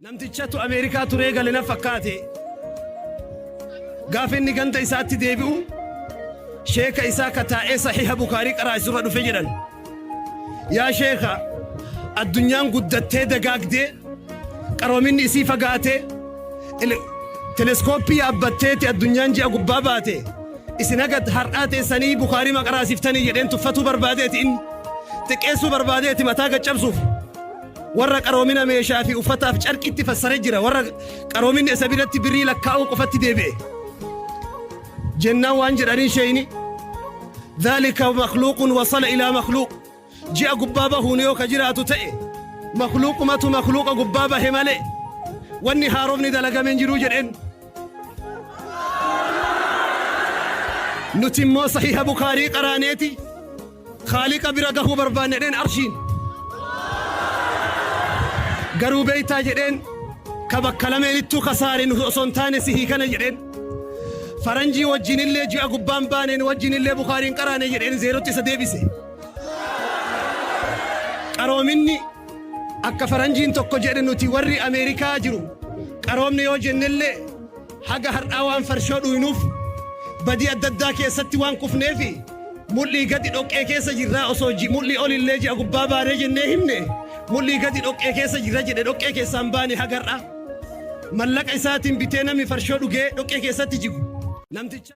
Namtichatu Ameerikaa turee galena fakkaate gaafa inni ganda isaatti deebi'u sheeka isaa kataa'ee sahiha Bukaarii qaraasurra dhufe jedhan yaa sheeka addunyaan guddattee dagaagdee qaroominni isii fagaatee teleskooppii yaabbatteeti addunyaan ji'a gubbaa baate isin agad har'aa teessanii Bukaarii maqaraasiftanii jedheen tuffatuu barbaadeeti inni xiqqeessuu barbaadeeti mataa gaccabsuuf warra qaroomina meeshaa fi uffataaf carqitti fassaree jira warra qaroominni isa biratti birrii lakkaa'uu qofatti deebi'e jennaan waan jedhanii sheeyni dhalika makhluuqun wasala ilaa makhluuq ji'a gubbaa bahuun yoo ka jiraatu ta'e makhluuqumatu makhluuqa gubbaa bahe malee wanni haaromni dalagameen jiruu jedheen nuti immoo sahiha Bukaarii qaraaneeti khaaliqa bira gahuu barbaanne jedheen arshiin garuu beeytaa jedheen ka bakka lameenittuu kasaare nu osoo hin taane sihii kana jedheen faranjii wajjinillee ji'a gubbaan baaneen wajjinillee Bukaariin qaraane jedheen zeerotti isa deebise qaroominni akka faranjiin tokko jedhe nuti warri Ameerikaa jiru qaroomni yoo jennellee haga har'aa waan farshoo dhuynuuf badii adda addaa keessatti waan kufneefi mul'ii gadi dhoqqee keessa jirraa osoo mul'ii olillee ji'a gubbaa baanee jennee himne mul'ii gadi dhoqqee keessa jirra jedhe dhoqqee keessaan baane hagar'a mallaqa isaatiin bitee namni farshoo dhugee dhoqqee keessatti jigu namticha